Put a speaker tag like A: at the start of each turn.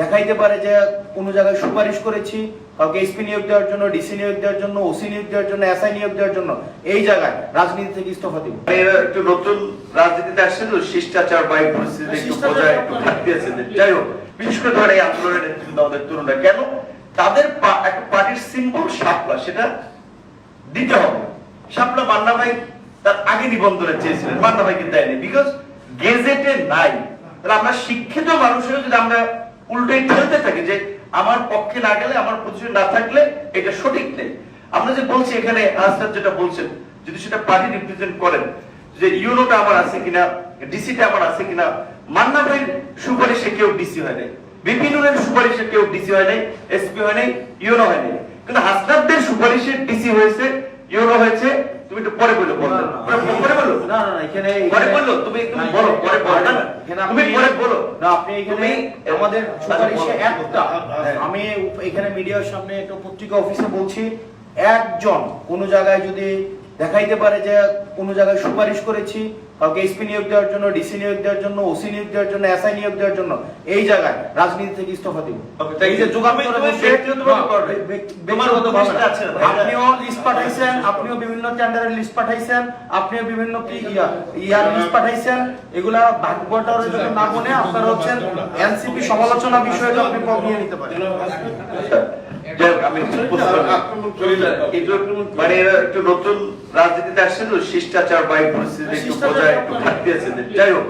A: দেখাইতে পারে যে কোনো জায়গায় সুপারিশ করেছি, কাউকে এসপি নিয়োগ দেওয়ার জন্য, ডিসি নিয়োগ দেওয়ার জন্য, ওসি নিয়োগ দেওয়ার জন্য, এসআই নিয়োগ দেওয়ার জন্য, এই জায়গায় রাজনীতি থেকে ইস্তফা দিব।
B: এরা একটু নতুন রাজনীতিতে আসছে তো, শিষ্টাচার বা এই পরিস্থিতি একটু বোঝায় একটু ঘাটতি আছে। যাই হোক, বিশেষ করে ধরে এই আন্দোলনের নেতৃত্ব আমাদের তরুণরা কেন তাদের একটা পার্টির সিম্বল শাপলা, সেটা দিতে হবে। শাপলা মান্না ভাই তার আগে নিবন্ধনে চেয়েছিলেন, মান্না ভাইকে দেয়নি, বিকজ গেজেটে নাই। তাহলে আমরা শিক্ষিত মানুষের যদি আমরা উল্টোই ঠেলতে থাকি যে আমার পক্ষে না গেলে, আমার পজিশন না থাকলে এটা সঠিক নেই। আমরা যে বলছি এখানে আজকে যেটা বলছেন, যদি সেটা পার্টি রিপ্রেজেন্ট করেন যে ইউনোটা আমার আছে কিনা, ডিসিটা আমার আছে কিনা, মান্না ভাইয়ের সুপারিশে কেউ ডিসি হয় নাই, বিপিনুরের সুপারিশে কেউ ডিসি হয় নাই, এসপি হয় নাই, ইউনো হয় নাই, কিন্তু হাসনাতদের সুপারিশে ডিসি হয়েছে, ইউনো হয়েছে। তুমি একটু পরে বলো, পরে বলো।
A: না না এখানে
B: পরে বললো, তুমি একটু বলো, পরে বলো না, তুমি পরে বলো
A: না। আপনি এখানে আমাদের সুপারিশে একটা, আমি এখানে মিডিয়ার সামনে একটা পত্রিকা অফিসে বলছি, একজন কোন জায়গায় যদি দেখাইতে পারে যে কোন জায়গায় সুপারিশ করেছি, কাউকে এসপি নিয়োগ দেওয়ার জন্য, ডিসি নিয়োগ দেওয়ার জন্য, ওসি নিয়োগ দেওয়ার জন্য, এসআই নিয়োগ দেওয়ার জন্য, এই জায়গায় রাজনীতি থেকে ইস্তফা দিব। এই যে যোগাযোগ আপনিও লিস্ট পাঠাইছেন, আপনিও বিভিন্ন টেন্ডারের লিস্ট পাঠাইছেন, আপনিও বিভিন্ন ইয়ার লিস্ট পাঠাইছেন, এগুলা ভাগ্যটার জন্য না মনে আপনারা হচ্ছেন এনসিপি সমালোচনা বিষয়টা আপনি নিয়ে নিতে পারেন।
B: মানে এরা একটু নতুন রাজনীতিতে আসছে তো, শিষ্টাচার বা এই পরিস্থিতি একটু বোঝায় একটু ঘাটতি আছে। যাই হোক।